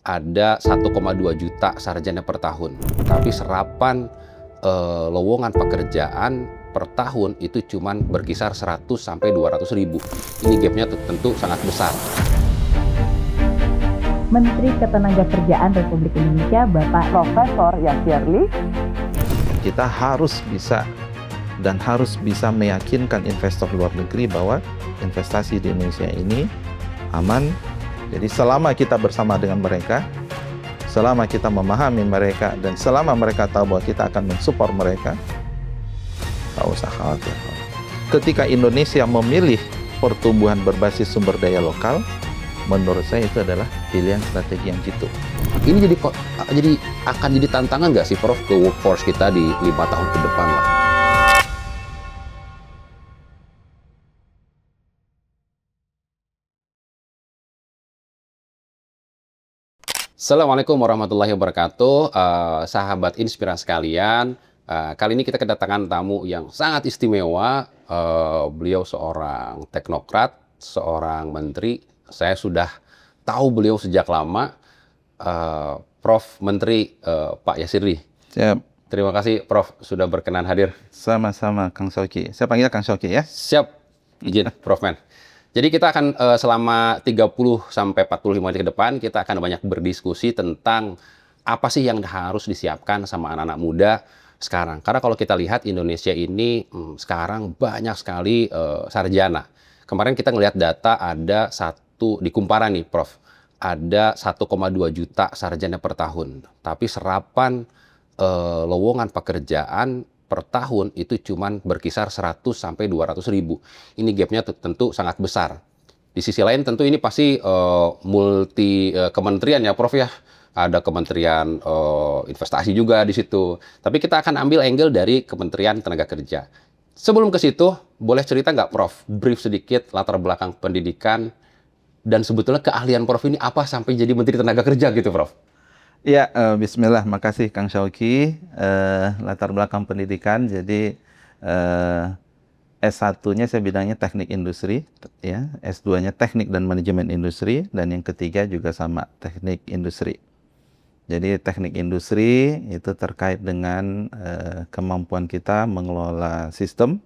ada 1,2 juta sarjana per tahun, tapi serapan lowongan pekerjaan per tahun itu cuman berkisar 100 sampai 200 ribu. Ini gapnya tentu sangat besar. Menteri Ketenagakerjaan Republik Indonesia Bapak Profesor Yasirli. Kita harus bisa meyakinkan investor luar negeri bahwa investasi di Indonesia ini aman. Jadi selama kita bersama dengan mereka, selama kita memahami mereka, dan selama mereka tahu bahwa kita akan mensupport mereka, tak usah khawatir. Ketika Indonesia memilih pertumbuhan berbasis sumber daya lokal, menurut saya itu adalah pilihan strategi yang jitu. Ini akan jadi tantangan nggak sih, Prof, ke workforce kita di 5 tahun ke depan lah? Assalamualaikum warahmatullahi wabarakatuh, sahabat inspirasi sekalian. Kali ini kita kedatangan tamu yang sangat istimewa. Beliau seorang teknokrat, seorang menteri. Saya sudah tahu beliau sejak lama, Prof. Menteri Pak Yasirli. Siap. Terima kasih, Prof, sudah berkenan hadir. Sama-sama, Kang Shoki. Saya panggil Kang Shoki ya. Siap, izin, Prof. Men. Jadi kita akan selama 30 sampai 45 menit ke depan, kita akan banyak berdiskusi tentang apa sih yang harus disiapkan sama anak-anak muda sekarang. Karena kalau kita lihat Indonesia ini sekarang banyak sekali sarjana. Kemarin kita ngelihat data ada di Kumparan nih, Prof. Ada 1,2 juta sarjana per tahun. Tapi serapan lowongan pekerjaan per tahun itu cuman berkisar 100 sampai 200 ribu. Ini gapnya tentu sangat besar. Di sisi lain tentu ini pasti multi kementerian ya, Prof, ya. Ada kementerian investasi juga di situ. Tapi kita akan ambil angle dari Kementerian Tenaga Kerja. Sebelum ke situ, boleh cerita nggak, Prof? Brief sedikit latar belakang pendidikan dan sebetulnya keahlian Prof ini apa sampai jadi Menteri Tenaga Kerja gitu, Prof? Ya, bismillah, makasih Kang Shoki. Latar belakang pendidikan, jadi S1-nya saya bidangnya teknik industri, ya. S2-nya teknik dan manajemen industri, dan yang ketiga juga sama teknik industri. Jadi teknik industri itu terkait dengan kemampuan kita mengelola sistem.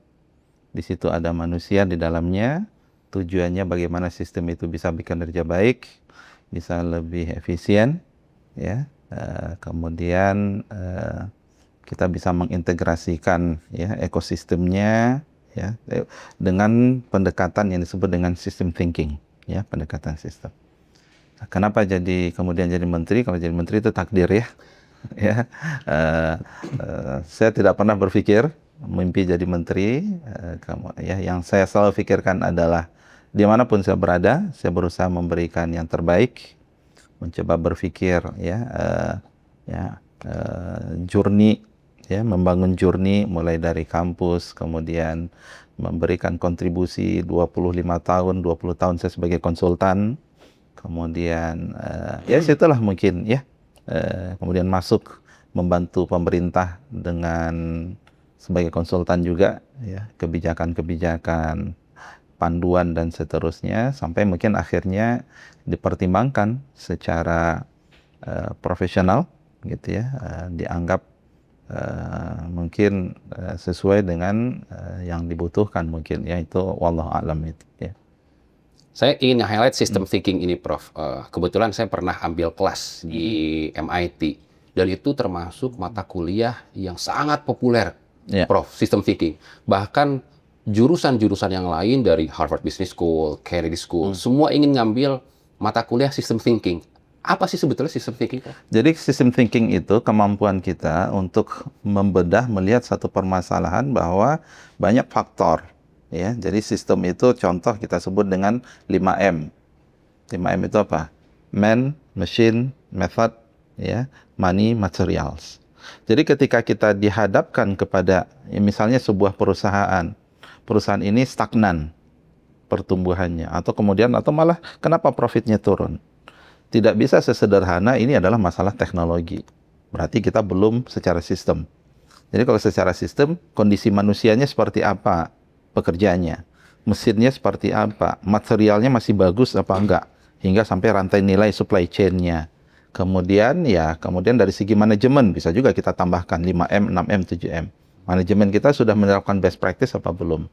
Di situ ada manusia di dalamnya. Tujuannya bagaimana sistem itu bisa bekerja baik, bisa lebih efisien. Ya, kemudian kita bisa mengintegrasikan ya ekosistemnya ya dengan pendekatan yang disebut dengan system thinking, ya, pendekatan sistem. Nah, kenapa kemudian jadi menteri? Kalau jadi menteri itu takdir ya. Ya, saya tidak pernah berpikir mimpi jadi menteri. Yang saya selalu pikirkan adalah dimanapun saya berada, saya berusaha memberikan yang terbaik. Mencoba berpikir journey ya, membangun journey mulai dari kampus, kemudian memberikan kontribusi 25 tahun, 20 tahun saya sebagai konsultan, kemudian ya situlah mungkin ya, kemudian masuk membantu pemerintah dengan sebagai konsultan juga ya, kebijakan-kebijakan, panduan dan seterusnya, sampai mungkin akhirnya dipertimbangkan secara profesional gitu ya, dianggap mungkin sesuai dengan yang dibutuhkan mungkin ya, itu wallahu a'lam itu ya. Saya ingin highlight system thinking ini, Prof. Kebetulan saya pernah ambil kelas di MIT dan itu termasuk mata kuliah yang sangat populer, Prof, system thinking. Bahkan jurusan-jurusan yang lain dari Harvard Business School, Carnegie School, semua ingin ngambil mata kuliah system thinking. Apa sih sebetulnya system thinking? Jadi system thinking itu kemampuan kita untuk membedah, melihat satu permasalahan bahwa banyak faktor. Ya, jadi sistem itu contoh kita sebut dengan 5M. 5M itu apa? Man, machine, method, ya, money, materials. Jadi ketika kita dihadapkan kepada misalnya sebuah perusahaan ini stagnan pertumbuhannya, atau malah kenapa profitnya turun. Tidak bisa sesederhana ini adalah masalah teknologi. Berarti kita belum secara sistem. Jadi kalau secara sistem, kondisi manusianya seperti apa pekerjaannya, mesinnya seperti apa, materialnya masih bagus apa enggak, hingga sampai rantai nilai supply chain-nya. Kemudian dari segi manajemen bisa juga kita tambahkan 5M, 6M, 7M. Manajemen kita sudah menerapkan best practice apa belum?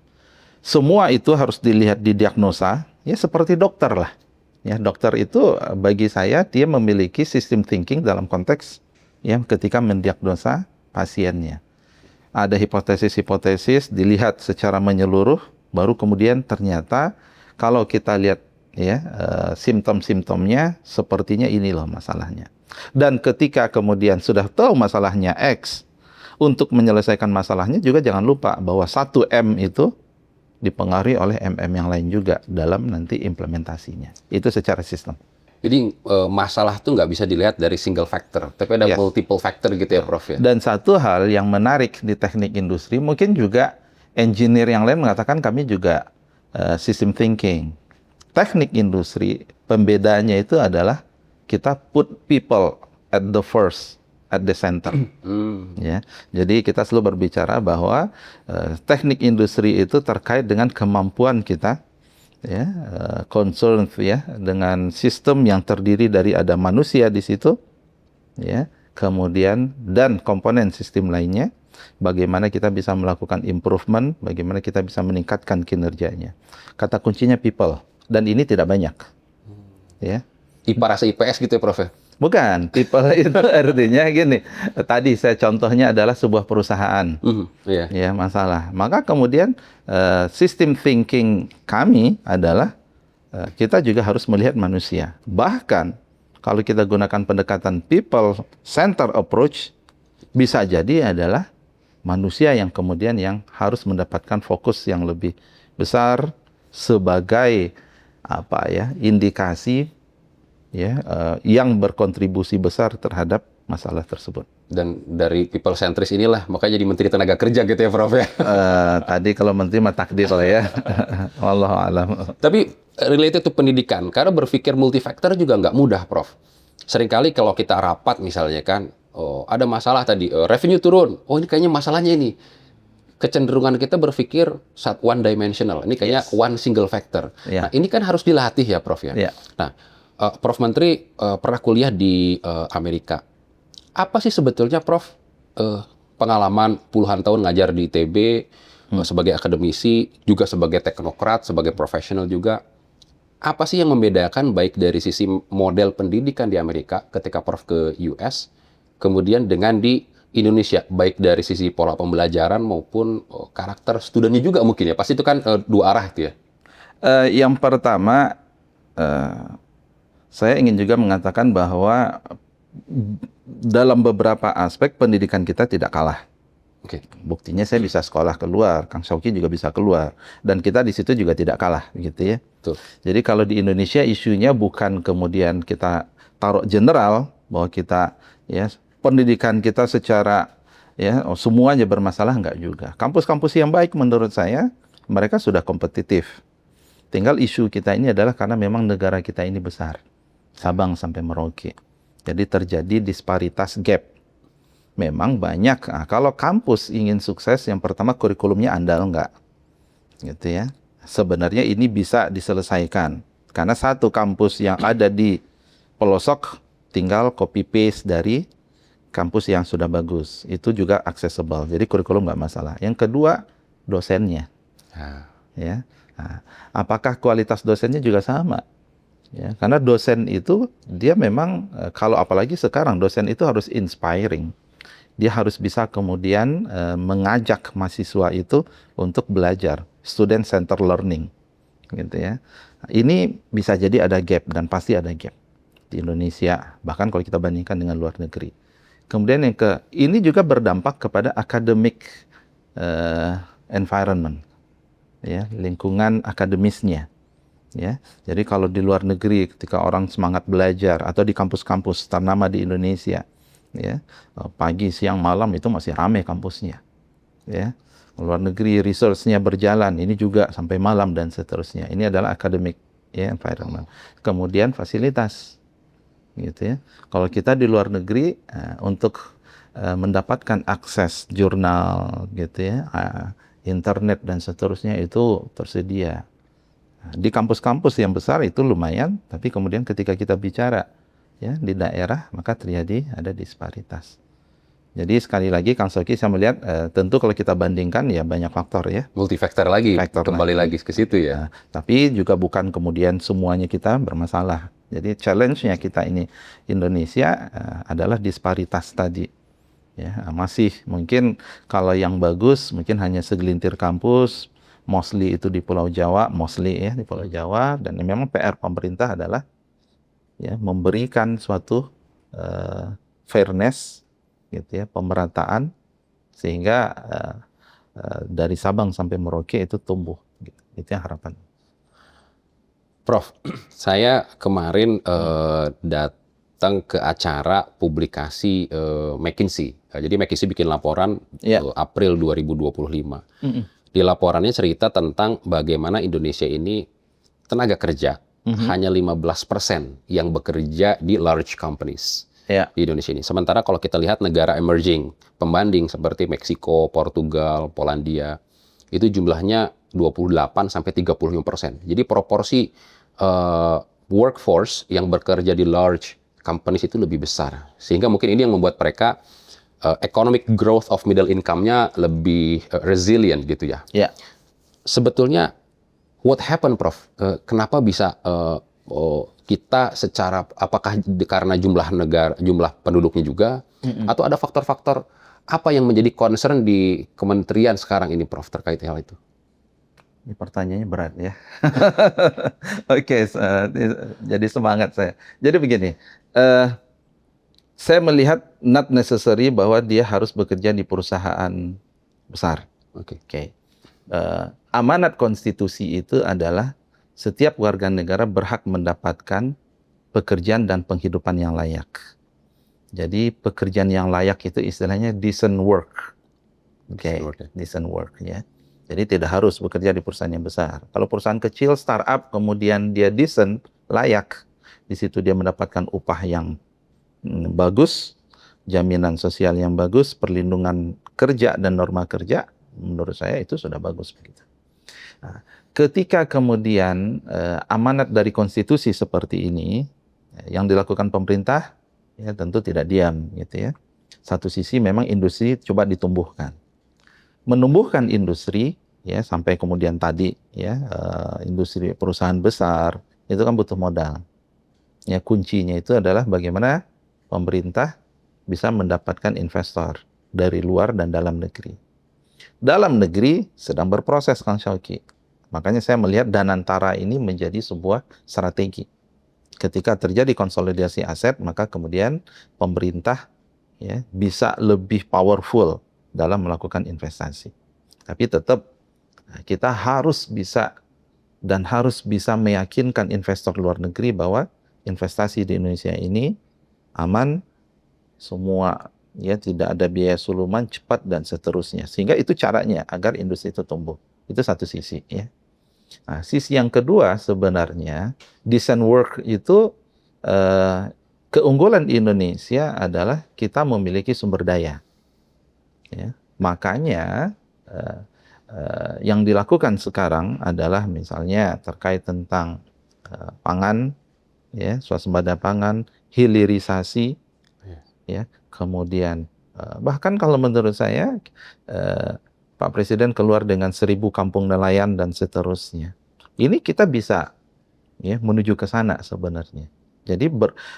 Semua itu harus dilihat di diagnosa, ya seperti dokter lah. Ya, dokter itu bagi saya dia memiliki sistem thinking dalam konteks ya ketika mendiagnosa pasiennya. Ada hipotesis-hipotesis dilihat secara menyeluruh, baru kemudian ternyata kalau kita lihat ya simptom-simptomnya sepertinya ini loh masalahnya. Dan ketika kemudian sudah tahu masalahnya X, untuk menyelesaikan masalahnya juga jangan lupa bahwa 1M itu dipengaruhi oleh MM yang lain juga dalam nanti implementasinya. Itu secara sistem. Jadi masalah tuh nggak bisa dilihat dari single factor, tapi ada Yes. multiple factor gitu ya, Prof ya. Dan satu hal yang menarik di teknik industri, mungkin juga engineer yang lain mengatakan kami juga system thinking. Teknik industri, pembedanya itu adalah kita put people at the first, at the center. Ya, jadi kita selalu berbicara bahwa teknik industri itu terkait dengan kemampuan kita, ya, concern ya dengan sistem yang terdiri dari ada manusia di situ, ya, kemudian dan komponen sistem lainnya. Bagaimana kita bisa melakukan improvement, bagaimana kita bisa meningkatkan kinerjanya. Kata kuncinya people, dan ini tidak banyak. Ya. IPA rasa IPS gitu ya, Prof ya. Bukan, people itu artinya gini. Tadi saya contohnya adalah sebuah perusahaan. Iya. Ya, masalah. Maka kemudian sistem thinking kami adalah kita juga harus melihat manusia. Bahkan kalau kita gunakan pendekatan people center approach, bisa jadi adalah manusia yang kemudian yang harus mendapatkan fokus yang lebih besar sebagai apa ya, indikasi ya yang berkontribusi besar terhadap masalah tersebut. Dan dari people centris inilah makanya jadi Menteri Tenaga Kerja gitu ya, Prof ya. Tadi kalau menteri mah takdir lah ya. Wallahu alam. Tapi related to pendidikan, karena berpikir multifaktor juga nggak mudah, Prof. Seringkali kalau kita rapat misalnya kan, oh ada masalah tadi, revenue turun, oh ini kayaknya masalahnya ini. Kecenderungan kita berpikir one dimensional, ini kayaknya one single factor. Yeah. Nah ini kan harus dilatih ya, Prof ya. Yeah. Nah, Prof Menteri pernah kuliah di Amerika. Apa sih sebetulnya, Prof, pengalaman puluhan tahun ngajar di ITB, sebagai akademisi, juga sebagai teknokrat, sebagai profesional juga, apa sih yang membedakan baik dari sisi model pendidikan di Amerika ketika Prof ke US, kemudian dengan di Indonesia, baik dari sisi pola pembelajaran maupun karakter studennya juga mungkin ya, pasti itu kan dua arah itu ya? Yang pertama, saya ingin juga mengatakan bahwa dalam beberapa aspek pendidikan kita tidak kalah. Oke. Buktinya saya bisa sekolah keluar, Kang Syauqi juga bisa keluar, dan kita di situ juga tidak kalah, gitu ya. Betul. Jadi kalau di Indonesia isunya bukan kemudian kita taruh general bahwa kita ya pendidikan kita secara ya semuanya bermasalah, enggak juga. Kampus-kampus yang baik menurut saya mereka sudah kompetitif. Tinggal isu kita ini adalah karena memang negara kita ini besar, Sabang sampai Merauke. Jadi terjadi disparitas gap. Memang banyak. Nah, kalau kampus ingin sukses, yang pertama kurikulumnya andal enggak, gitu ya. Sebenarnya ini bisa diselesaikan karena satu kampus yang ada di pelosok tinggal copy paste dari kampus yang sudah bagus, itu juga accessible. Jadi kurikulum nggak masalah. Yang kedua, dosennya, ya. Nah, apakah kualitas dosennya juga sama? Ya, karena dosen itu dia memang kalau apalagi sekarang dosen itu harus inspiring. Dia harus bisa kemudian mengajak mahasiswa itu untuk belajar, student center learning, gitu ya. Ini bisa jadi ada gap dan pasti ada gap di Indonesia, bahkan kalau kita bandingkan dengan luar negeri. Kemudian ini juga berdampak kepada academic environment, ya, lingkungan akademisnya. Ya, jadi kalau di luar negeri ketika orang semangat belajar atau di kampus-kampus ternama di Indonesia, ya pagi, siang, malam itu masih ramai kampusnya. Ya, luar negeri research-nya berjalan, ini juga sampai malam dan seterusnya. Ini adalah academic ya environment. Kemudian fasilitas, gitu ya. Kalau kita di luar negeri untuk mendapatkan akses jurnal, gitu ya, internet dan seterusnya itu tersedia. Di kampus-kampus yang besar itu lumayan, tapi kemudian ketika kita bicara ya di daerah, maka terjadi ada disparitas. Jadi sekali lagi Kang Soki, saya melihat tentu kalau kita bandingkan ya banyak faktor ya. Multifaktor lagi, Faktor kembali lagi. lagi ke situ ya. Tapi juga bukan kemudian semuanya kita bermasalah. Jadi challenge-nya kita ini Indonesia adalah disparitas tadi. Ya, masih mungkin kalau yang bagus mungkin hanya segelintir kampus, mostly itu di Pulau Jawa, di Pulau Jawa, dan memang PR pemerintah adalah ya memberikan suatu fairness gitu ya, pemerataan sehingga dari Sabang sampai Merauke itu tumbuh gitu. Itu yang harapan. Prof, saya kemarin datang ke acara publikasi McKinsey. Jadi McKinsey bikin laporan April 2025. Di laporannya cerita tentang bagaimana Indonesia ini tenaga kerja hanya 15% yang bekerja di large companies di Indonesia ini. Sementara kalau kita lihat negara emerging, pembanding seperti Meksiko, Portugal, Polandia, itu jumlahnya 28-35%. Jadi proporsi workforce yang bekerja di large companies itu lebih besar. Sehingga mungkin ini yang membuat mereka economic growth of middle income-nya lebih resilient gitu ya. Sebetulnya what happened, Prof? Kenapa bisa kita secara apakah karena jumlah penduduknya juga atau ada faktor-faktor apa yang menjadi concern di kementerian sekarang ini, Prof, terkait hal itu? Ini pertanyaannya berat ya. Oke, jadi semangat saya. Jadi begini, saya melihat not necessary bahwa dia harus bekerja di perusahaan besar. Oke. Amanat konstitusi itu adalah setiap warga negara berhak mendapatkan pekerjaan dan penghidupan yang layak. Jadi pekerjaan yang layak itu istilahnya decent work. Decent work ya. Jadi tidak harus bekerja di perusahaan yang besar. Kalau perusahaan kecil, startup, kemudian dia decent, layak, di situ dia mendapatkan upah yang bagus, jaminan sosial yang bagus, perlindungan kerja dan norma kerja, menurut saya itu sudah bagus begitu. Nah, ketika kemudian amanat dari konstitusi seperti ini yang dilakukan pemerintah, ya tentu tidak diam gitu ya. Satu sisi memang industri coba ditumbuhkan, menumbuhkan industri ya sampai kemudian tadi ya industri perusahaan besar itu kan butuh modal. Ya kuncinya itu adalah bagaimana pemerintah bisa mendapatkan investor dari luar dan dalam negeri. Dalam negeri sedang berproses, Kang Syauki. Makanya saya melihat Danantara ini menjadi sebuah strategi. Ketika terjadi konsolidasi aset, maka kemudian pemerintah ya bisa lebih powerful dalam melakukan investasi. Tapi tetap kita harus bisa dan harus bisa meyakinkan investor luar negeri bahwa investasi di Indonesia ini aman, semua ya tidak ada biaya suluman, cepat dan seterusnya. Sehingga itu caranya agar industri itu tumbuh. Itu satu sisi ya. Nah, sisi yang kedua sebenarnya decent work itu keunggulan di Indonesia adalah kita memiliki sumber daya. Ya. Makanya yang dilakukan sekarang adalah misalnya terkait tentang pangan, ya, swasembada pangan, hilirisasi, ya, kemudian bahkan kalau menurut saya Pak Presiden keluar dengan 1000 kampung nelayan dan seterusnya. Ini kita bisa ya menuju ke sana sebenarnya. Jadi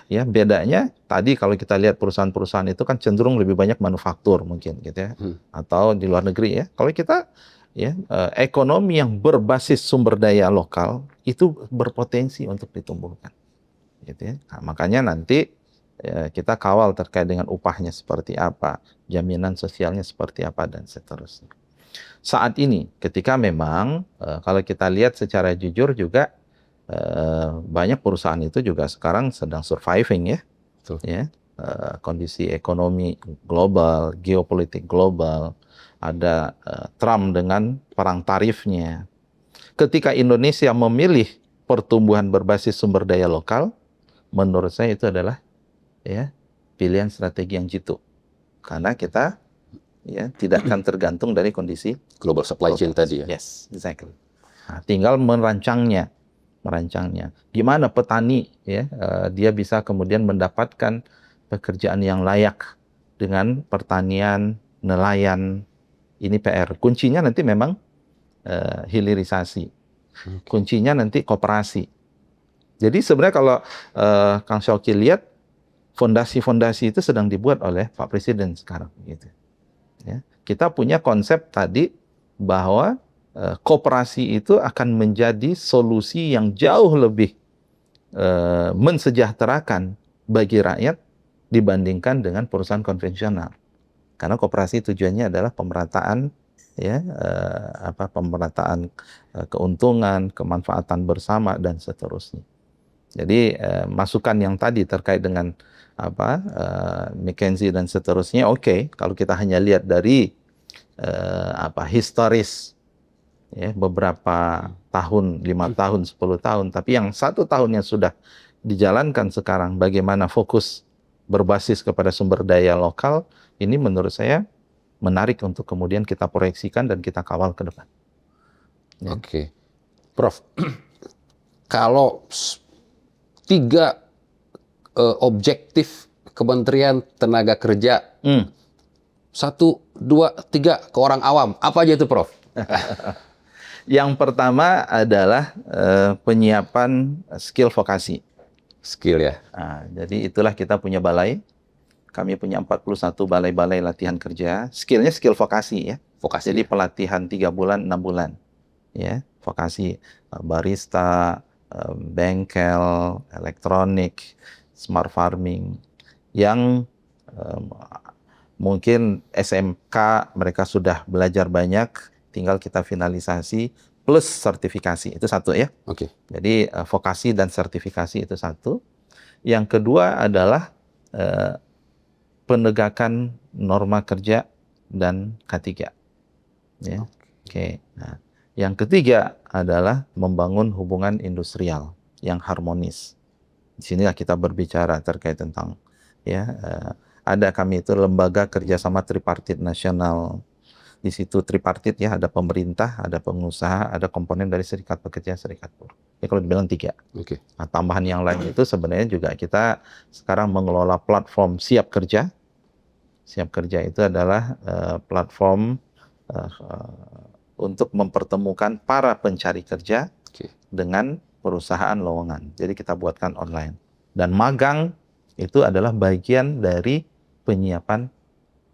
ya bedanya tadi kalau kita lihat perusahaan-perusahaan itu kan cenderung lebih banyak manufaktur mungkin gitu ya, atau di luar negeri ya. Kalau kita ya ekonomi yang berbasis sumber daya lokal itu berpotensi untuk ditumbuhkan. Gitu ya. Nah, makanya nanti kita kawal terkait dengan upahnya seperti apa, jaminan sosialnya seperti apa dan seterusnya. Saat ini ketika memang kalau kita lihat secara jujur juga banyak perusahaan itu juga sekarang sedang surviving ya. Ya, kondisi ekonomi global, geopolitik global, ada Trump dengan perang tarifnya. Ketika Indonesia memilih pertumbuhan berbasis sumber daya lokal, menurut saya itu adalah ya pilihan strategi yang jitu. Karena kita ya tidak akan tergantung dari kondisi global supply chain tadi ya. Yes, exactly. Nah, tinggal merancangnya merancangnya. Gimana petani ya dia bisa kemudian mendapatkan pekerjaan yang layak dengan pertanian, nelayan. Ini PR. Kuncinya nanti memang hilirisasi. Kuncinya nanti koperasi. Jadi sebenarnya kalau Kang Syauky lihat, fondasi-fondasi itu sedang dibuat oleh Pak Presiden sekarang. Gitu. Ya. Kita punya konsep tadi bahwa koperasi itu akan menjadi solusi yang jauh lebih mensejahterakan bagi rakyat dibandingkan dengan perusahaan konvensional. Karena koperasi tujuannya adalah pemerataan ya pemerataan keuntungan, kemanfaatan bersama dan seterusnya. Jadi masukan yang tadi terkait dengan McKinsey dan seterusnya, oke, kalau kita hanya lihat dari historis ya beberapa tahun, 5 tahun, 10 tahun, tapi yang 1 tahun yang sudah dijalankan sekarang, bagaimana fokus berbasis kepada sumber daya lokal, ini menurut saya menarik untuk kemudian kita proyeksikan dan kita kawal ke depan. Ya. Oke, Prof. Kalau 3 objektif Kementerian Tenaga Kerja, 1, 2, 3 ke orang awam, apa aja itu, Prof? Yang pertama adalah penyiapan skill vokasi. Skill ya. Nah, jadi itulah kita punya balai. Kami punya 41 balai-balai latihan kerja. Skillnya skill vokasi ya. Vokasi. Jadi pelatihan 3 bulan, 6 bulan. Ya, vokasi barista, bengkel, elektronik, smart farming. Yang mungkin SMK mereka sudah belajar banyak, tinggal kita finalisasi plus sertifikasi. Itu 1 ya. Oke. Jadi vokasi dan sertifikasi itu 1. Yang kedua adalah penegakan norma kerja dan K3. Ya. Oke. Nah, yang ketiga adalah membangun hubungan industrial yang harmonis. Di sinilah kita berbicara terkait tentang ada kami itu lembaga kerjasama tripartit nasional. Di situ tripartit ya, ada pemerintah, ada pengusaha, ada komponen dari serikat pekerja, serikat buruh. Ya kalau dibilang 3. Oke. Nah, tambahan yang lain itu sebenarnya juga kita sekarang mengelola platform Siap Kerja. Siap Kerja itu adalah platform untuk mempertemukan para pencari kerja dengan perusahaan lowongan. Jadi kita buatkan online. Dan magang itu adalah bagian dari penyiapan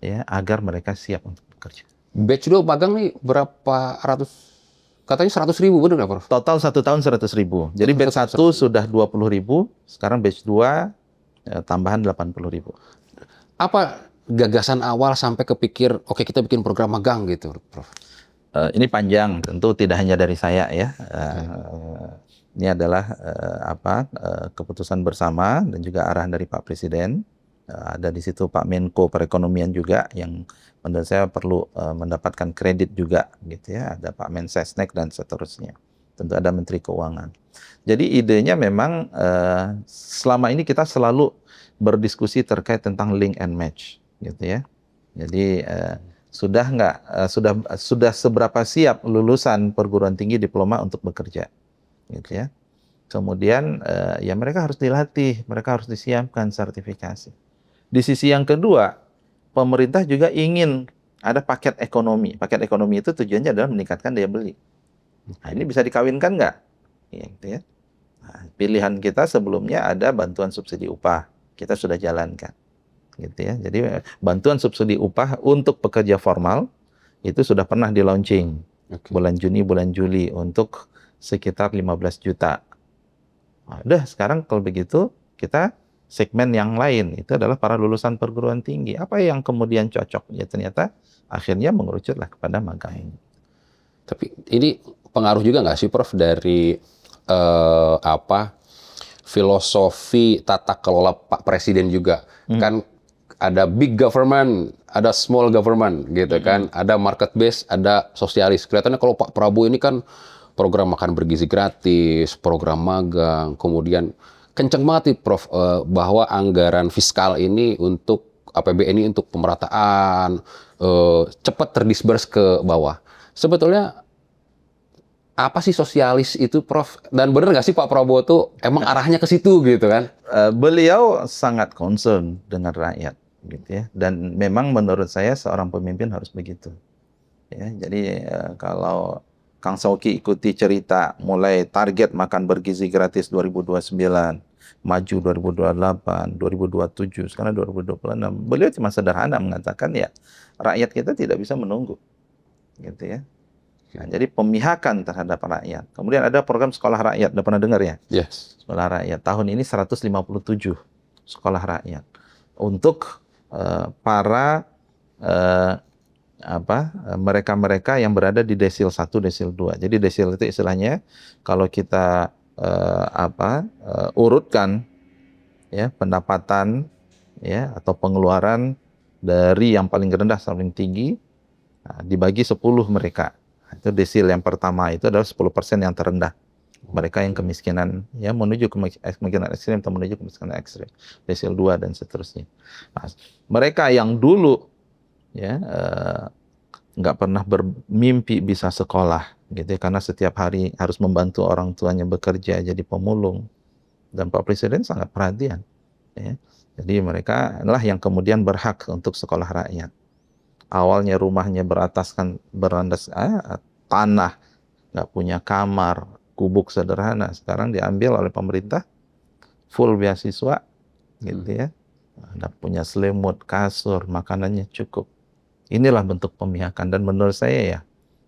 ya agar mereka siap untuk bekerja. Batch 2 magang nih berapa ratus? Katanya 100.000, benar nggak, Prof? Total 1 tahun 100.000. Jadi batch 1 sudah 20.000, sekarang batch 2 tambahan 80.000. Apa gagasan awal sampai kepikir, oke kita bikin program magang gitu, Prof? Ini panjang, tentu tidak hanya dari saya ya. Ini adalah keputusan bersama dan juga arahan dari Pak Presiden. Ada di situ Pak Menko Perekonomian juga yang menurut saya perlu mendapatkan kredit juga gitu ya. Ada Pak Mensesnek dan seterusnya. Tentu ada Menteri Keuangan. Jadi idenya memang selama ini kita selalu berdiskusi terkait tentang link and match gitu ya. Jadi sudah seberapa siap lulusan perguruan tinggi diploma untuk bekerja gitu ya. Kemudian ya mereka harus dilatih, mereka harus disiapkan sertifikasi. Di sisi yang kedua, pemerintah juga ingin ada paket ekonomi. Paket ekonomi itu tujuannya adalah meningkatkan daya beli. Nah, ini bisa dikawinkan nggak? Ya, gitu ya. Nah, pilihan kita sebelumnya ada bantuan subsidi upah. Kita sudah jalankan. Gitu ya. Jadi bantuan subsidi upah untuk pekerja formal itu sudah pernah di-launching. Bulan Juni, bulan Juli untuk sekitar 15 juta. Nah, udah sekarang kalau begitu kita segmen yang lain itu adalah para lulusan perguruan tinggi. Apa yang kemudian cocok? Ya ternyata akhirnya mengerucutlah kepada magang. Tapi ini pengaruh juga nggak sih, Prof, dari filosofi tata kelola Pak Presiden juga? Kan ada big government, ada small government gitu kan, ada market base, ada sosialis. Kelihatannya kalau Pak Prabowo ini kan program makan bergizi gratis, program magang, kemudian kenceng banget nih, Prof, bahwa anggaran fiskal ini untuk APBN ini untuk pemerataan cepat terdisburse ke bawah. Sebetulnya apa sih sosialis itu, Prof? Dan bener nggak sih Pak Prabowo tuh emang arahnya ke situ gitu kan? Beliau sangat concern dengan rakyat, gitu ya. Dan memang menurut saya seorang pemimpin harus begitu. Ya, jadi kalau Kang Soki ikuti cerita mulai target makan bergizi gratis 2029, maju 2028, 2027, sekarang 2026. Beliau cuma sederhana mengatakan ya rakyat kita tidak bisa menunggu, gitu ya. Nah, jadi pemihakan terhadap rakyat. Kemudian ada program sekolah rakyat, udah pernah dengar ya? Yes. Sekolah rakyat. Tahun ini 157 sekolah rakyat untuk para mereka-mereka yang berada di desil 1, desil 2. Jadi desil itu istilahnya kalau kita urutkan ya pendapatan ya atau pengeluaran dari yang paling rendah sampai paling tinggi, dibagi 10 mereka. Itu desil yang pertama itu adalah 10% yang terendah. Mereka yang kemiskinan ya menuju kemiskinan ekstrim atau menuju kemiskinan ekstrim. Desil 2 dan seterusnya. Nah, mereka yang dulu ya nggak pernah bermimpi bisa sekolah gitu ya, karena setiap hari harus membantu orang tuanya bekerja jadi pemulung, dan Pak Presiden sangat perhatian ya. Jadi mereka adalah yang kemudian berhak untuk sekolah rakyat. Awalnya rumahnya berandas tanah, nggak punya kamar, gubuk sederhana, sekarang diambil oleh pemerintah full beasiswa gitu ya. Ada punya selimut, kasur, makanannya cukup. Inilah bentuk pemihakan, dan menurut saya ya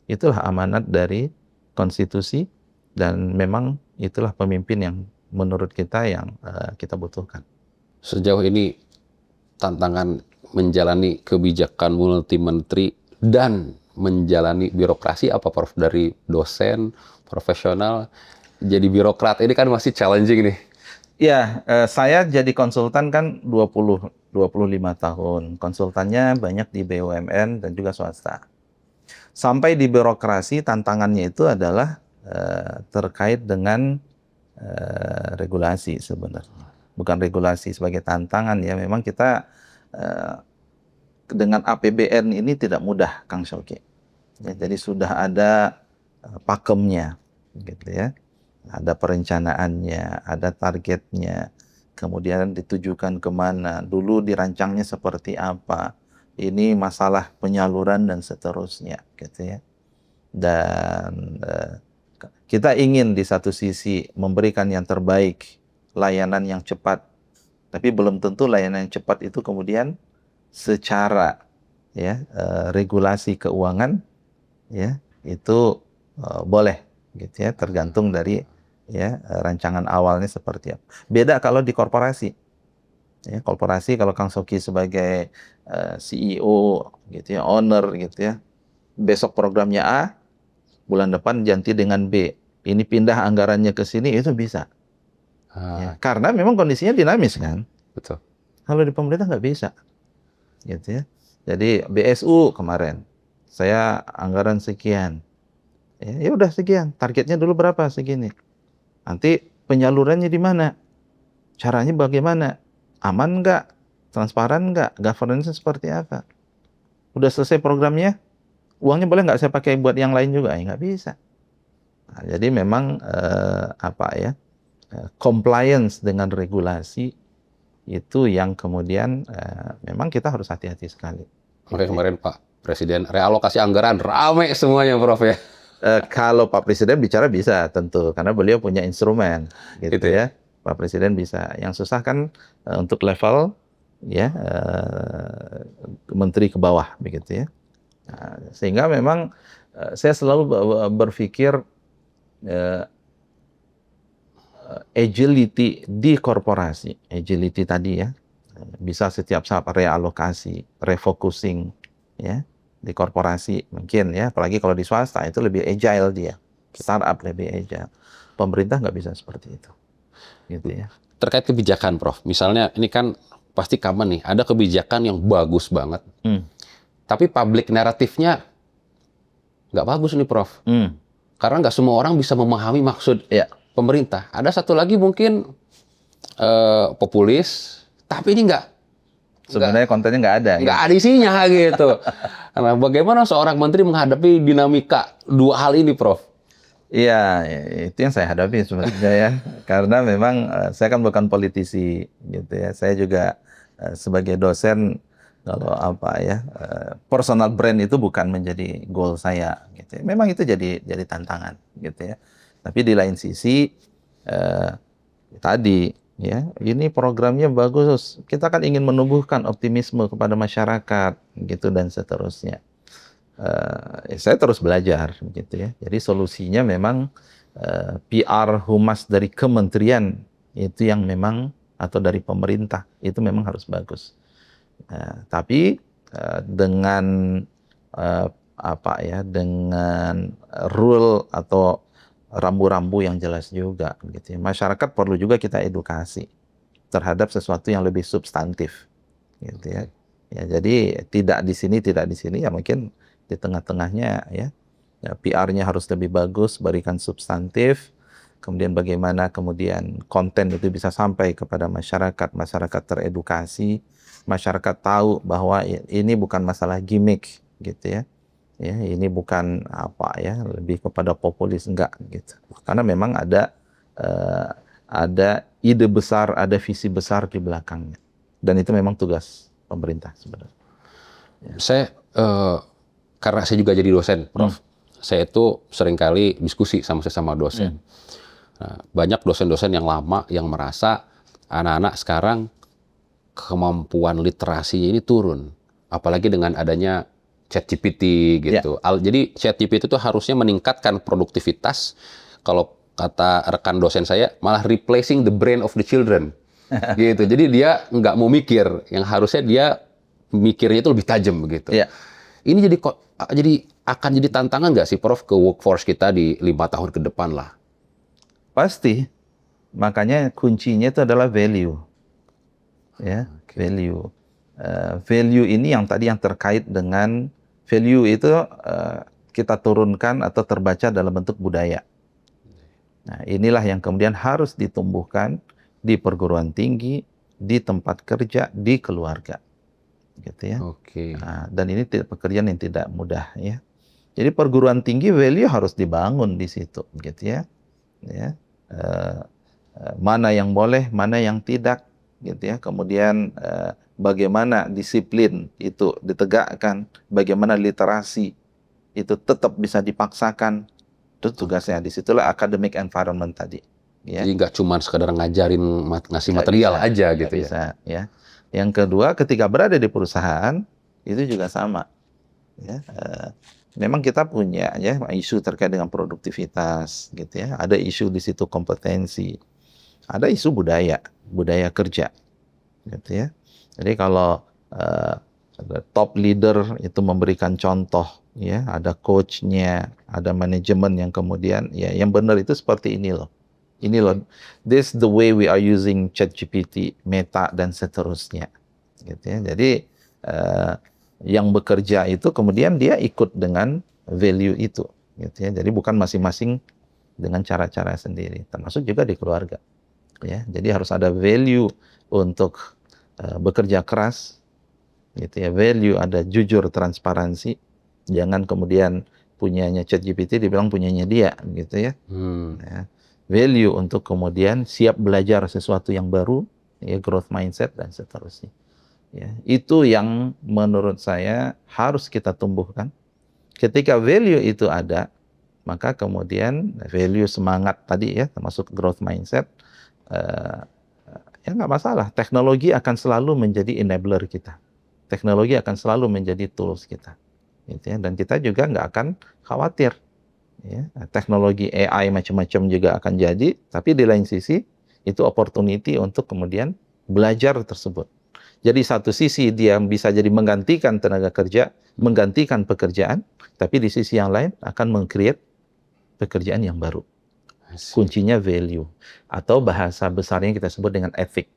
itulah amanat dari konstitusi, dan memang itulah pemimpin yang menurut kita yang kita butuhkan. Sejauh ini tantangan menjalani kebijakan multi menteri dan menjalani birokrasi apa, Prof? Dari dosen, profesional, jadi birokrat ini kan masih challenging nih. Ya, saya jadi konsultan kan 25 tahun. Konsultannya banyak di BUMN dan juga swasta. Sampai di birokrasi, tantangannya itu adalah terkait dengan regulasi sebenarnya. Bukan regulasi sebagai tantangan ya, memang kita dengan APBN ini tidak mudah, Kang Syauki. Ya, jadi sudah ada pakemnya, gitu ya. Ada perencanaannya, ada targetnya, kemudian ditujukan kemana, dulu dirancangnya seperti apa, ini masalah penyaluran dan seterusnya, gitu ya. Dan kita ingin di satu sisi memberikan yang terbaik, layanan yang cepat, tapi belum tentu layanan yang cepat itu kemudian secara ya regulasi keuangan ya itu boleh gitu ya, tergantung dari ya rancangan awalnya seperti apa. Beda kalau di korporasi. Ya, korporasi kalau Kang Soki sebagai CEO gitu ya, owner gitu ya. Besok programnya A, bulan depan ganti dengan B. Ini pindah anggarannya ke sini, itu bisa. Ya, karena memang kondisinya dinamis kan. Betul. Kalau di pemerintah nggak bisa. Gitu ya. Jadi BSU kemarin saya anggaran sekian. Ya udah sekian, targetnya dulu berapa? Segini. Nanti penyalurannya di mana? Caranya bagaimana? Aman nggak? Transparan nggak? Governance seperti apa? Udah selesai programnya, uangnya boleh nggak saya pakai buat yang lain juga? Ya nggak bisa. Nah, jadi memang compliance dengan regulasi itu yang kemudian memang kita harus hati-hati sekali. Makanya kemarin Pak Presiden realokasi anggaran rame semuanya, Prof ya. Kalau Pak Presiden bicara bisa tentu, karena beliau punya instrumen, gitu ya. Pak Presiden bisa. Yang susah kan untuk level ya menteri ke bawah, begitu ya. Nah, sehingga memang saya selalu berpikir agility di korporasi, agility tadi ya, bisa setiap saat realokasi, refocusing ya. Di korporasi mungkin ya, apalagi kalau di swasta itu lebih agile dia, startup lebih agile. Pemerintah nggak bisa seperti itu, gitu ya. Terkait kebijakan, Prof. Misalnya ini kan pasti common nih, ada kebijakan yang bagus banget, tapi public naratifnya nggak bagus nih, Prof. Karena nggak semua orang bisa memahami maksud pemerintah. Ada satu lagi mungkin populis, tapi ini sebenarnya kontennya nggak ada. Nggak ada isinya gitu. Nah, bagaimana seorang menteri menghadapi dinamika dua hal ini, Prof? Iya, itu yang saya hadapi sebenarnya ya. Karena memang saya kan bukan politisi gitu ya. Saya juga sebagai dosen kalau apa ya, personal brand itu bukan menjadi goal saya gitu ya. Memang itu jadi tantangan gitu ya. Tapi di lain sisi eh, tadi ya, ini programnya bagus. Kita kan ingin menumbuhkan optimisme kepada masyarakat gitu dan seterusnya. Saya terus belajar gitu ya. Jadi solusinya memang PR humas dari kementerian itu yang memang atau dari pemerintah itu memang harus bagus. Tapi dengan eh, apa ya, dengan rule atau rambu-rambu yang jelas juga gitu ya. Masyarakat perlu juga kita edukasi terhadap sesuatu yang lebih substantif gitu ya. Ya, jadi tidak di sini ya mungkin di tengah-tengahnya ya. Ya, PR-nya harus lebih bagus, berikan substantif. Kemudian bagaimana kemudian konten itu bisa sampai kepada masyarakat, masyarakat teredukasi, masyarakat tahu bahwa ini bukan masalah gimmick gitu ya. Ya, ini bukan apa ya, lebih kepada populis enggak gitu. Karena memang ada ide besar, ada visi besar di belakangnya. Dan itu memang tugas pemerintah sebenarnya. Saya karena saya juga jadi dosen, Prof. Saya itu seringkali diskusi sama sesama dosen. Nah, banyak dosen-dosen yang lama yang merasa anak-anak sekarang kemampuan literasinya ini turun, apalagi dengan adanya ChatGPT gitu. Jadi ChatGPT itu harusnya meningkatkan produktivitas. Kalau kata rekan dosen saya, malah replacing the brain of the children. Gitu. Jadi dia nggak mau mikir, yang harusnya dia mikirnya itu lebih tajam begitu. Ya. Ini akan jadi tantangan nggak sih, Prof, ke workforce kita di 5 tahun ke depan lah? Pasti. Makanya kuncinya itu adalah value. Ya, value. Value ini yang tadi yang terkait dengan value itu kita turunkan atau terbaca dalam bentuk budaya. Nah, inilah yang kemudian harus ditumbuhkan di perguruan tinggi, di tempat kerja, di keluarga. Gitu ya. Oke. Nah, dan ini pekerjaan yang tidak mudah ya. Jadi perguruan tinggi value harus dibangun di situ gitu ya. Ya. Mana yang boleh, mana yang tidak gitu ya. Kemudian bagaimana disiplin itu ditegakkan, bagaimana literasi itu tetap bisa dipaksakan. Itu tugasnya. Disitulah academic environment tadi. Ya. Jadi nggak cuma sekedar ngajarin, ngasih material bisa, aja gitu ya. Bisa, ya. Yang kedua, ketika berada di perusahaan itu juga sama. Ya, memang kita punya ya isu terkait dengan produktivitas, gitu ya. Ada isu di situ kompetensi, ada isu budaya kerja, gitu ya. Jadi kalau top leader itu memberikan contoh, ya, ada coachnya, ada manajemen yang kemudian ya yang benar itu seperti ini loh. Ini loh, this the way we are using ChatGPT, Meta dan seterusnya, gitu ya. Jadi yang bekerja itu kemudian dia ikut dengan value itu, gitu ya. Jadi bukan masing-masing dengan cara-cara sendiri, termasuk juga di keluarga, ya. Jadi harus ada value untuk bekerja keras, gitu ya. Value ada jujur, transparansi. Jangan kemudian punyanya ChatGPT dibilang punyanya dia, gitu ya. Ya. Value untuk kemudian siap belajar sesuatu yang baru, ya, growth mindset dan seterusnya. Ya, itu yang menurut saya harus kita tumbuhkan. Ketika value itu ada, maka kemudian value semangat tadi ya, termasuk growth mindset, ya nggak masalah. Teknologi akan selalu menjadi enabler kita. Teknologi akan selalu menjadi tools kita. Gitu ya. Dan kita juga nggak akan khawatir. Ya, teknologi AI macam-macam juga akan jadi, tapi di lain sisi itu opportunity untuk kemudian belajar tersebut. Jadi satu sisi dia bisa jadi menggantikan tenaga kerja, menggantikan pekerjaan, tapi di sisi yang lain akan meng-create pekerjaan yang baru. Kuncinya value atau bahasa besarnya kita sebut dengan ethic.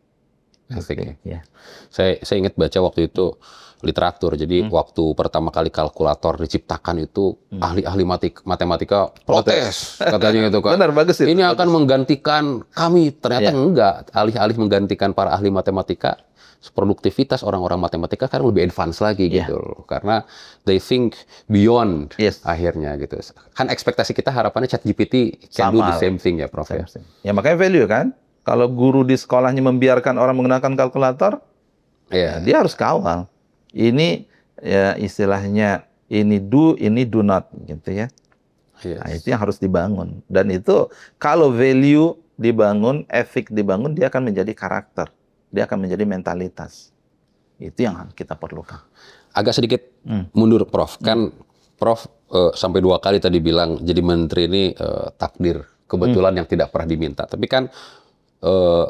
Ethic. Ya. Saya ingat baca waktu itu literatur. Jadi waktu pertama kali kalkulator diciptakan itu ahli-ahli matematika protes katanya gitu kan. Benar, bagus itu. Ini akan menggantikan kami. Ternyata enggak. Alih-alih menggantikan para ahli matematika, produktivitas orang-orang matematika sekarang lebih advance lagi gitu loh. Karena they think beyond akhirnya gitu. Kan ekspektasi kita harapannya ChatGPT can do the same thing ya Prof ya. Ya makanya value kan. Kalau guru di sekolahnya membiarkan orang menggunakan kalkulator, dia harus kawal. Ini ya istilahnya ini do not gitu ya. Nah, itu yang harus dibangun. Dan itu kalau value dibangun, etik dibangun, dia akan menjadi karakter. Dia akan menjadi mentalitas. Itu yang kita perlukan. Agak sedikit mundur, Prof. Kan Prof sampai 2 kali tadi bilang jadi menteri ini takdir. Kebetulan yang tidak pernah diminta. Tapi kan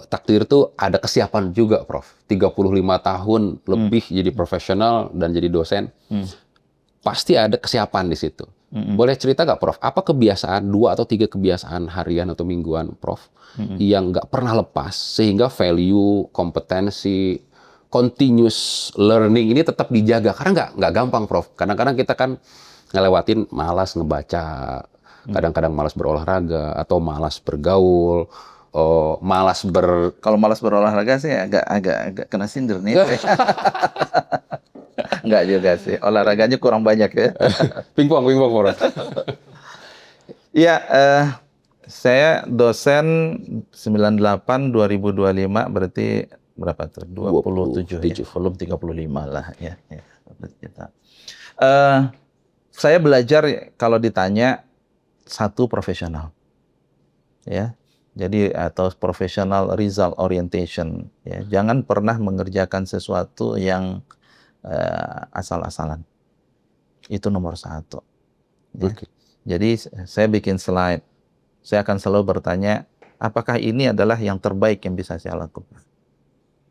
takdir itu ada kesiapan juga, Prof. 35 tahun lebih jadi profesional dan jadi dosen. Pasti ada kesiapan di situ. Boleh cerita nggak, Prof? Apa kebiasaan 2 atau 3 kebiasaan harian atau mingguan, Prof, yang nggak pernah lepas sehingga value, kompetensi, continuous learning ini tetap dijaga? Karena nggak gampang, Prof. Kadang-kadang kita kan ngelewatin malas ngebaca, kadang-kadang malas berolahraga atau malas bergaul, malas Kalau malas berolahraga sih agak kena sindir nih. Enggak juga sih, olahraganya kurang banyak ya. Pingpong, Prof. Iya, saya dosen 98 2025 berarti berapa tuh? 27 ya, belum 35 lah ya. Kita. Saya belajar kalau ditanya satu profesional. Ya. Jadi atau professional result orientation ya. Jangan pernah mengerjakan sesuatu yang asal-asalan. Itu nomor 1. Ya. Jadi saya bikin slide. Saya akan selalu bertanya, apakah ini adalah yang terbaik yang bisa saya lakukan?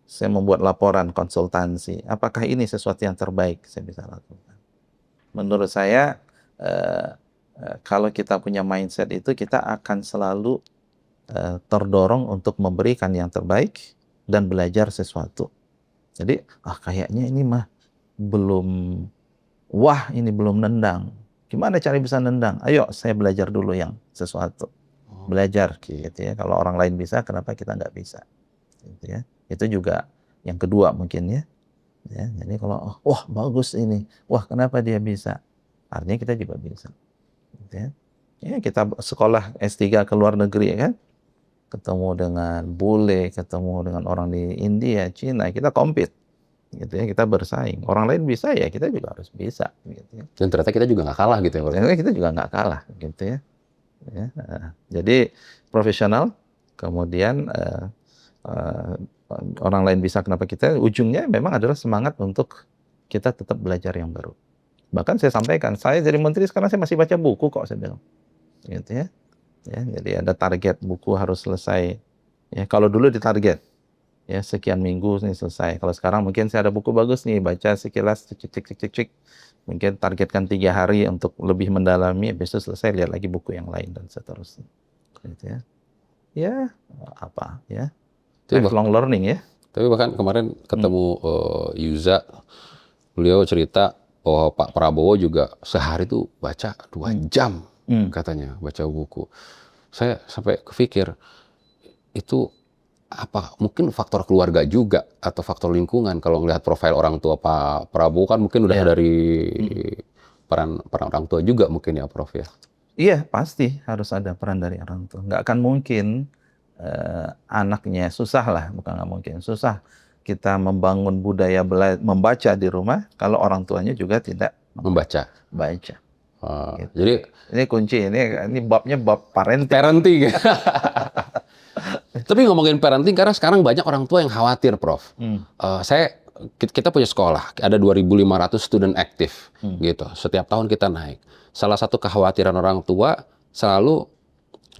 Saya membuat laporan konsultansi. Apakah ini sesuatu yang terbaik saya bisa lakukan? Menurut saya, kalau kita punya mindset itu, kita akan selalu terdorong untuk memberikan yang terbaik dan belajar sesuatu. Jadi, kayaknya ini mah ini belum nendang. Gimana cara bisa nendang? Ayo, saya belajar dulu yang sesuatu. Belajar, gitu ya. Kalau orang lain bisa, kenapa kita nggak bisa? Gitu ya. Itu juga yang kedua mungkin ya. Jadi kalau, wah bagus ini. Wah, kenapa dia bisa? Artinya kita juga bisa. Gitu ya. Ya, kita sekolah S3 ke luar negeri kan. Ketemu dengan bule, ketemu dengan orang di India, Cina, kita compete. Gitu ya, kita bersaing. Orang lain bisa ya, kita juga harus bisa. Gitu ya. Dan ternyata kita juga nggak kalah gitu ya, Prof. Ternyata kita juga nggak kalah, gitu ya. Jadi profesional, kemudian orang lain bisa, kenapa kita? Ujungnya memang adalah semangat untuk kita tetap belajar yang baru. Bahkan saya sampaikan, saya jadi menteri sekarang saya masih baca buku kok, saya bilang. Gitu ya. Jadi ada target buku harus selesai. Ya, kalau dulu ditarget. Ya, sekian minggu nih selesai. Kalau sekarang mungkin saya ada buku bagus nih, baca sekilas, cek. Mungkin targetkan 3 hari untuk lebih mendalami, besok selesai lihat lagi buku yang lain dan seterusnya. Gitu ya. Ya, apa ya? Lifelong learning ya. Tapi bahkan kemarin ketemu Yuza, beliau cerita bahwa Pak Prabowo juga sehari tuh baca 2 jam katanya baca buku. Saya sampai kepikir itu apa mungkin faktor keluarga juga atau faktor lingkungan. Kalau melihat profil orang tua Pak Prabowo kan mungkin udah dari peran orang tua juga mungkin ya, Prof ya. Iya, pasti harus ada peran dari orang tua. Nggak akan mungkin anaknya susah lah, bukan nggak mungkin, susah kita membangun budaya membaca di rumah kalau orang tuanya juga tidak membaca. Gitu. Jadi ini kunci, ini babnya bab parenting. Tapi ngomongin parenting, karena sekarang banyak orang tua yang khawatir, Prof. Kita punya sekolah, ada 2.500 student aktif, gitu. Setiap tahun kita naik. Salah satu kekhawatiran orang tua selalu,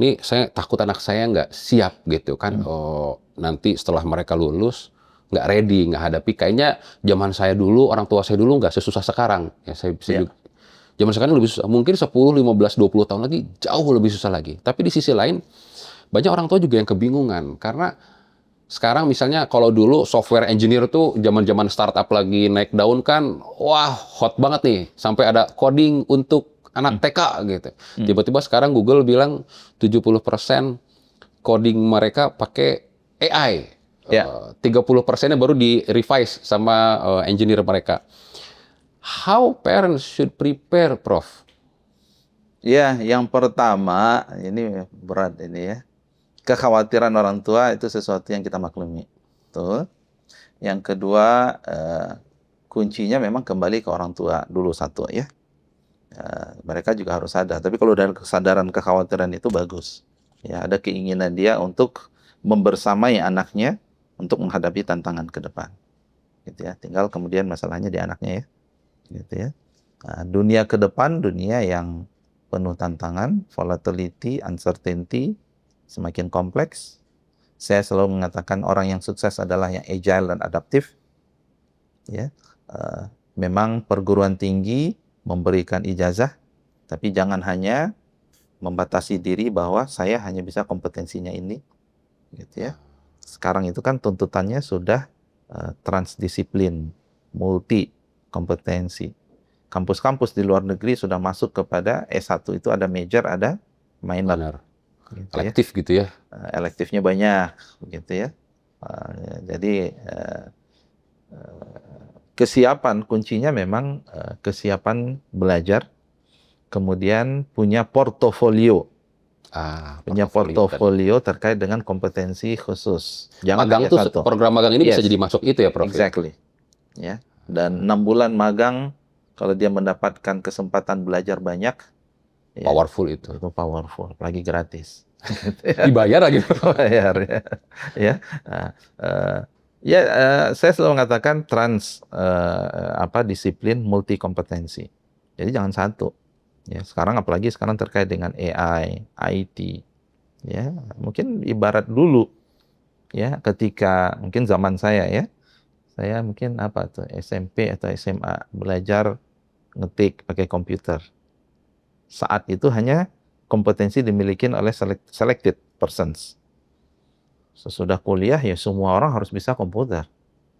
ini saya takut anak saya nggak siap, gitu kan. Nanti setelah mereka lulus, nggak ready, nggak hadapi. Kayaknya zaman saya dulu, orang tua saya dulu nggak sesusah sekarang. Ya, saya bisa juga. Zaman sekarang lebih susah. Mungkin 10, 15, 20 tahun lagi jauh lebih susah lagi. Tapi di sisi lain, banyak orang tua juga yang kebingungan. Karena sekarang misalnya kalau dulu software engineer tuh zaman-zaman startup lagi naik daun kan, wah hot banget nih. Sampai ada coding untuk anak TK gitu. Tiba-tiba sekarang Google bilang 70% coding mereka pakai AI. Ya. 30%-nya baru di-revise sama engineer mereka. How parents should prepare, Prof? Ya, yang pertama, ini berat ini ya. Kekhawatiran orang tua itu sesuatu yang kita maklumi. Betul. Yang kedua, kuncinya memang kembali ke orang tua dulu satu ya. Mereka juga harus sadar. Tapi kalau dari kesadaran kekhawatiran itu bagus. Ya, ada keinginan dia untuk membersamai anaknya untuk menghadapi tantangan ke depan. Gitu ya. Tinggal kemudian masalahnya di anaknya ya. Gitu ya. Nah, dunia ke depan, dunia yang penuh tantangan, volatility, uncertainty, semakin kompleks. Saya selalu mengatakan orang yang sukses adalah yang agile dan adaptif. Ya, memang perguruan tinggi memberikan ijazah, tapi jangan hanya membatasi diri bahwa saya hanya bisa kompetensinya ini, gitu ya. Sekarang itu kan tuntutannya sudah transdisiplin, multi kompetensi. Kampus-kampus di luar negeri sudah masuk kepada S1 itu ada major, ada minor. Benar. Gitu ya. Elektif gitu ya. Elektifnya banyak, gitu ya. Jadi kesiapan kuncinya memang kesiapan belajar, kemudian punya portofolio. Punya portofolio terkait dengan kompetensi khusus. Jangan magang hanya tuh, satu. program magang ini bisa Yes. jadi masuk itu ya, Prof? Exactly. Ya. Dan 6 bulan magang, kalau dia mendapatkan kesempatan belajar banyak, ya, Powerful itu. itu powerful, lagi gratis. Dibayar lagi. Bayar ya. Ya. Saya selalu mengatakan disiplin multi kompetensi. Jadi jangan satu. Ya, apalagi sekarang terkait dengan AI, IT. Ya, mungkin ibarat dulu ya, ketika mungkin zaman saya ya. Saya mungkin SMP atau SMA belajar ngetik pakai komputer. Saat itu hanya kompetensi dimiliki oleh selected persons. Sesudah kuliah ya semua orang harus bisa komputer.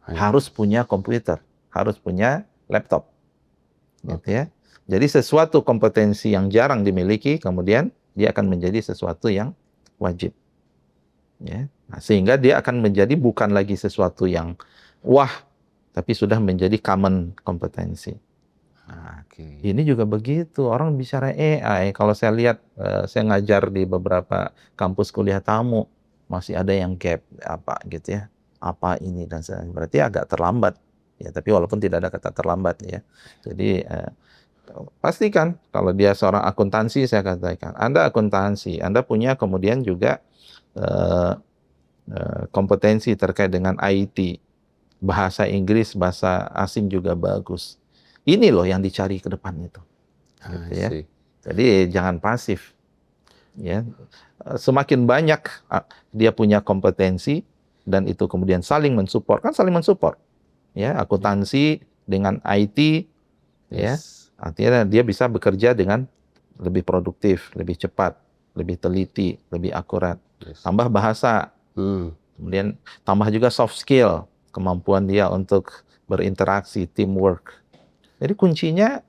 Harus punya komputer, harus punya laptop. Gitu ya. Jadi sesuatu kompetensi yang jarang dimiliki kemudian dia akan menjadi sesuatu yang wajib. Ya. Nah, sehingga dia akan menjadi bukan lagi sesuatu yang wah, tapi sudah menjadi common kompetensi. Nah, ini juga begitu. Orang bicara AI, kalau saya lihat, saya ngajar di beberapa kampus kuliah tamu, masih ada yang gap, apa gitu ya. Apa ini dan sebagainya. Berarti agak terlambat. Ya, tapi walaupun tidak ada kata terlambat ya. Jadi, pastikan kalau dia seorang akuntansi, saya katakan, Anda akuntansi, Anda punya kemudian juga kompetensi terkait dengan IT. Bahasa Inggris, bahasa asing juga bagus. Ini loh yang dicari ke depan itu. Gitu ya. Jadi jangan pasif. Ya. Semakin banyak dia punya kompetensi dan itu kemudian saling mensupport. Kan saling mensupport. Ya, akuntansi dengan IT ya. Artinya dia bisa bekerja dengan lebih produktif, lebih cepat, lebih teliti, lebih akurat. Tambah bahasa. Kemudian tambah juga soft skill. Kemampuan dia untuk berinteraksi, teamwork. Jadi kuncinya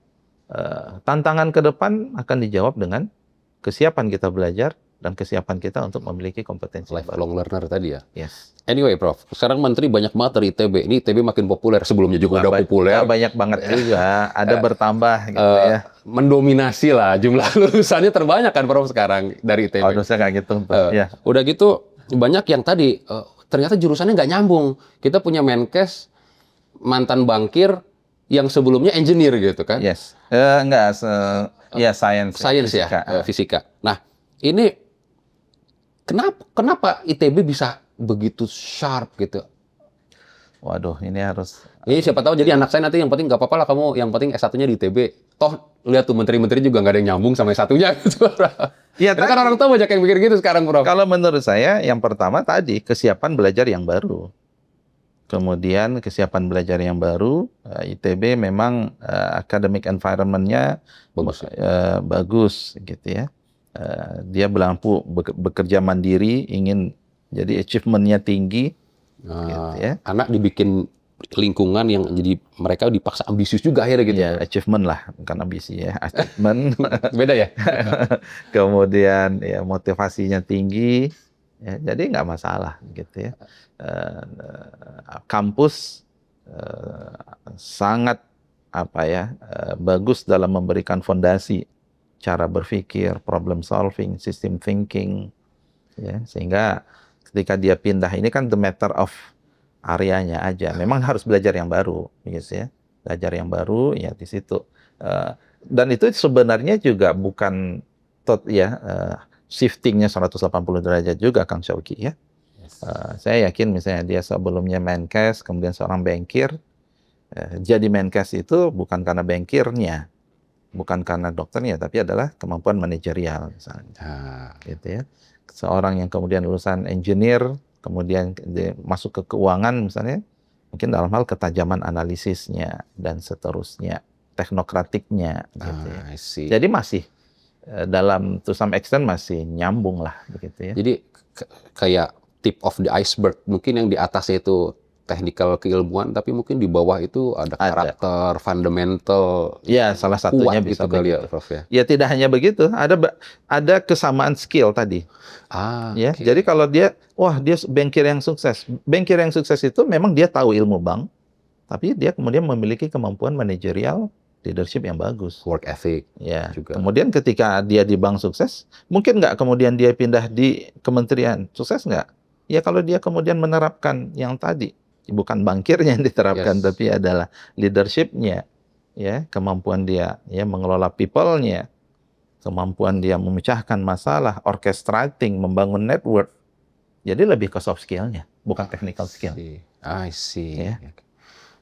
tantangan ke depan akan dijawab dengan kesiapan kita belajar dan kesiapan kita untuk memiliki kompetensi lifelong learner tadi ya. Yes. Anyway, Prof, sekarang menteri banyak banget dari ITB. Ini ITB makin populer, sebelumnya juga udah populer. Banyak banget juga, ada bertambah gitu ya. Mendominasi lah, jumlah lulusannya terbanyak kan Prof sekarang dari ITB. Oh, saya nggak gitu. Ya. Udah gitu banyak yang tadi ternyata jurusannya nggak nyambung. Kita punya Menkes mantan bankir yang sebelumnya engineer gitu kan? Yes. Science ya, fisika. Nah, ini kenapa ITB bisa begitu sharp gitu? Waduh, ini harus. Ini siapa tahu jadi anak saya nanti yang penting nggak apa-apa lah kamu, yang penting S1-nya di ITB. Toh lihat tuh menteri-menteri juga nggak ada yang nyambung sama S1-nya gitu. Ya, kan orang tua banyak yang mikir gitu sekarang, Prof. Kalau menurut saya, yang pertama tadi kesiapan belajar yang baru. Kemudian kesiapan belajar yang baru, ITB memang academic environment-nya bagus gitu ya. Dia mampu bekerja mandiri, ingin jadi achievement-nya tinggi. Gitu ya. Anak dibikin lingkungan yang jadi mereka dipaksa ambisius juga akhirnya gitu. Ya, achievement lah, bukan ambisi ya, achievement. Beda ya? Kemudian ya motivasinya tinggi, ya, jadi nggak masalah gitu ya. Kampus sangat bagus dalam memberikan fondasi cara berpikir, problem solving, system thinking, ya, sehingga ketika dia pindah ini kan the matter of areanya aja. Memang harus belajar yang baru, gitu ya. Belajar yang baru ya di situ. Dan itu sebenarnya juga bukan shiftingnya 180 derajat juga, Kang Syauki ya. Saya yakin misalnya dia sebelumnya Menkes, kemudian seorang bankir, jadi Menkes itu bukan karena bankirnya, bukan karena dokternya, tapi adalah kemampuan manajerial misalnya. Gitu ya. Seorang yang kemudian lulusan engineer, kemudian dia masuk ke keuangan misalnya, mungkin dalam hal ketajaman analisisnya dan seterusnya, teknokratiknya gitu ya. Jadi masih dalam to some extent masih nyambung lah begitu ya. Jadi kayak tip of the iceberg, mungkin yang di atasnya itu technical keilmuan, tapi mungkin di bawah itu ada karakter, fundamental. Ya, salah satunya bisa gitu kali begitu. ya, Prof ya. Ya tidak hanya begitu, ada kesamaan skill tadi. Ya, Okay. jadi kalau dia bankir yang sukses. Bankir yang sukses itu memang dia tahu ilmu bank, tapi dia kemudian memiliki kemampuan manajerial, leadership yang bagus. Work ethic. Ya. Juga. Kemudian ketika dia di bank sukses, mungkin nggak kemudian dia pindah di kementerian, sukses nggak? Ya kalau dia kemudian menerapkan yang tadi, bukan bankirnya yang diterapkan, tapi adalah leadership-nya, ya, kemampuan dia ya mengelola people-nya, kemampuan dia memecahkan masalah, orchestrating, membangun network. Jadi lebih ke soft skill-nya, bukan technical skill. I see. Ya.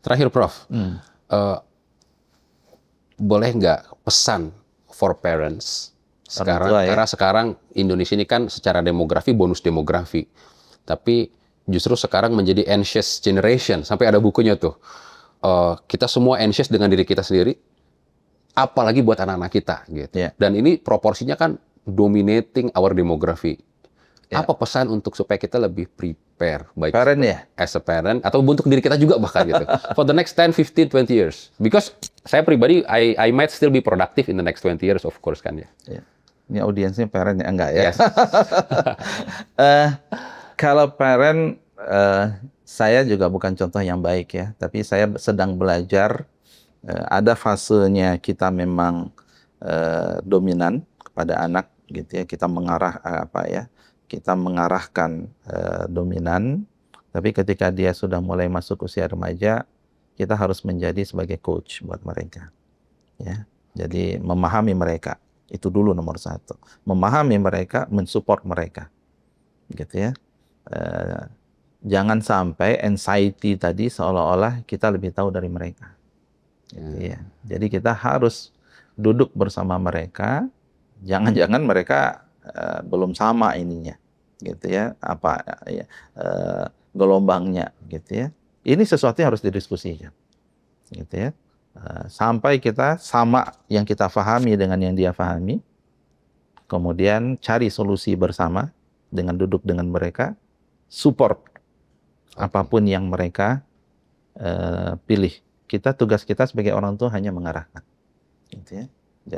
Terakhir, Prof, boleh nggak pesan for parents sekarang? Tua, ya? Karena sekarang Indonesia ini kan secara demografi bonus demografi, tapi justru sekarang menjadi anxious generation. Sampai ada bukunya tuh. Kita semua anxious dengan diri kita sendiri, apalagi buat anak-anak kita gitu. Yeah. Dan ini proporsinya kan dominating our demography. Yeah. Apa pesan untuk supaya kita lebih prepare baik Parent ya? as a parent atau untuk diri kita juga bahkan gitu. For the next 10, 15, 20 years. Because saya pribadi I might still be productive in the next 20 years of course kan ya. Yeah. Ini audiensnya parent ya? Enggak ya? Yes. Kalau parent, saya juga bukan contoh yang baik ya, tapi saya sedang belajar. Ada fasenya kita memang dominan kepada anak, gitu ya. Kita kita mengarahkan dominan, tapi ketika dia sudah mulai masuk usia remaja, kita harus menjadi sebagai coach buat mereka. Ya, jadi memahami mereka itu dulu nomor satu. Memahami mereka, mensupport mereka, gitu ya. Jangan sampai anxiety tadi seolah-olah kita lebih tahu dari mereka. Gitu ya. Jadi kita harus duduk bersama mereka. Jangan-jangan mereka belum sama ininya, gitu ya. Gelombangnya, gitu ya. Ini sesuatu yang harus didiskusikan, gitu ya. Sampai kita sama yang kita pahami dengan yang dia pahami. Kemudian cari solusi bersama dengan duduk dengan mereka. Support apapun yang mereka pilih. Tugas kita sebagai orang tua hanya mengarahkan, gitu ya.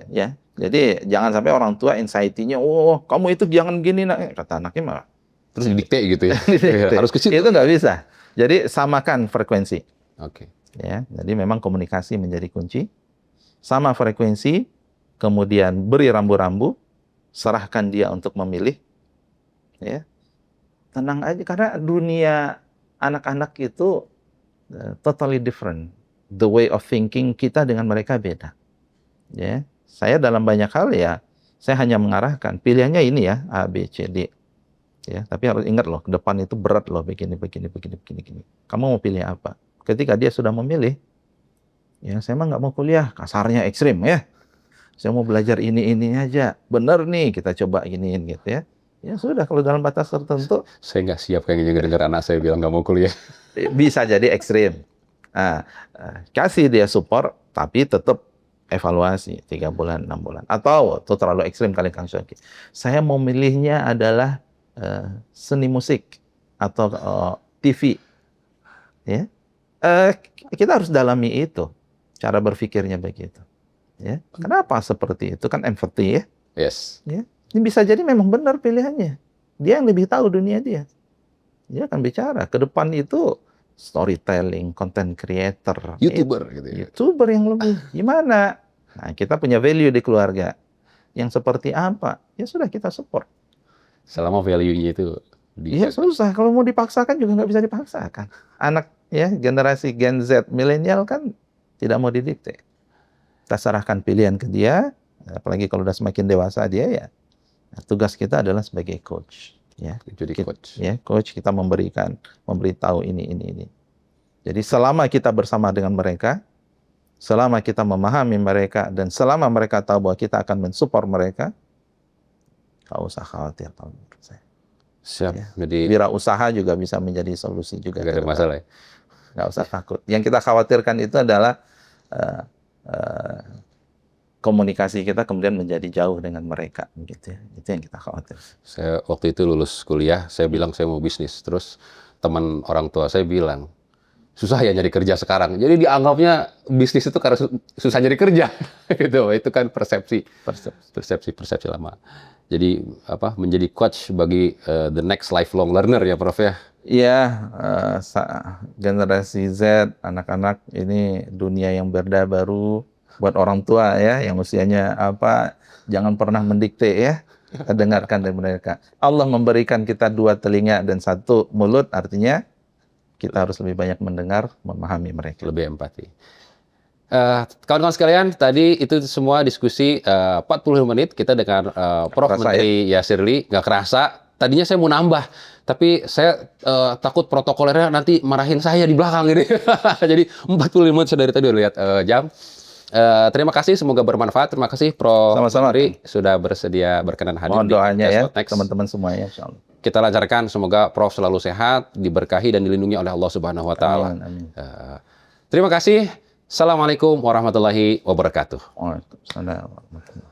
Ya, jadi jangan sampai orang tua anxiety-nya, kamu itu jangan gini, nak, kata anaknya malah. Terus didikte gitu ya. Didikte. Harus ke situ. Itu nggak bisa. Jadi samakan frekuensi. Oke. Ya, jadi memang komunikasi menjadi kunci. Sama frekuensi, kemudian beri rambu-rambu, serahkan dia untuk memilih. Ya. Tenang aja, karena dunia anak-anak itu totally different. The way of thinking kita dengan mereka beda. Ya, saya dalam banyak hal ya, saya hanya mengarahkan. Pilihannya ini ya, A, B, C, D. Ya, tapi harus ingat loh, ke depan itu berat loh, begini. Kamu mau pilih apa? Ketika dia sudah memilih, ya saya mah nggak mau kuliah, kasarnya ekstrim ya. Saya mau belajar ini aja. Bener nih, kita coba giniin gitu ya. Ya sudah, kalau dalam batas tertentu. Saya nggak siap kayaknya dengar anak saya bilang nggak mau kuliah. Bisa jadi ekstrim. Kasih dia support, tapi tetap evaluasi 3 bulan, 6 bulan. Atau itu terlalu ekstrim kali Kang Syauki. Saya mau milihnya adalah seni musik atau TV. Ya. Kita harus dalami itu. Cara berpikirnya begitu. Ya. Kenapa seperti itu? Kan empathy ya. Yes. Ya. Ini bisa jadi memang benar pilihannya. dia yang lebih tahu dunia dia. Dia akan bicara. Ke depan itu storytelling, content creator, YouTuber gitu ya. YouTuber yang lebih gimana? Nah, kita punya value di keluarga. Yang seperti apa? Ya sudah kita support. Selama value-nya itu Iya susah. Kalau mau dipaksakan juga nggak bisa dipaksakan. Anak ya generasi Gen Z, milenial kan tidak mau didikte. Kita serahkan pilihan ke dia. Apalagi kalau udah semakin dewasa dia ya. Nah, tugas kita adalah sebagai coach. Ya, jadi coach. ya coach kita memberitahu ini. Jadi selama kita bersama dengan mereka, selama kita memahami mereka dan selama mereka tahu bahwa kita akan mensupport mereka, nggak usah khawatir kalau menurut saya. Siap. Ya. Jadi Wirausaha juga bisa menjadi solusi juga. nggak ada masalah ya. Nggak usah takut. Yang kita khawatirkan itu adalah komunikasi kita kemudian menjadi jauh dengan mereka, gitu ya. Itu yang kita khawatir. Saya waktu itu lulus kuliah, saya bilang saya mau bisnis. Terus teman orang tua saya bilang, susah ya nyari kerja sekarang. Jadi dianggapnya bisnis itu karena susah nyari kerja. Itu kan persepsi lama. Jadi menjadi coach bagi the next lifelong learner ya Prof ya. Iya, generasi Z, anak-anak ini dunia yang baru buat orang tua ya, yang usianya jangan pernah mendikte ya, dengarkan dari mereka. Allah memberikan kita 2 telinga dan 1 mulut, artinya kita harus lebih banyak mendengar, memahami mereka. Lebih empati. Kawan-kawan sekalian, tadi itu semua diskusi 45 menit kita dengan Prof. Menteri Yasirli. Nggak kerasa, tadinya saya mau nambah, tapi saya takut protokolernya nanti marahin saya di belakang ini. Jadi 45 menit saya dari tadi udah lihat jam. Terima kasih, semoga bermanfaat. Terima kasih Prof. Menteri sudah bersedia berkenan hadir. Mohon doanya ya Next. teman-teman semuanya, insyaallah. Kita lancarkan, semoga Prof selalu sehat, diberkahi dan dilindungi oleh Allah Subhanahu wa taala. Amin. Terima kasih. Assalamualaikum warahmatullahi wabarakatuh. Waalaikumsalam warahmatullahi wabarakatuh.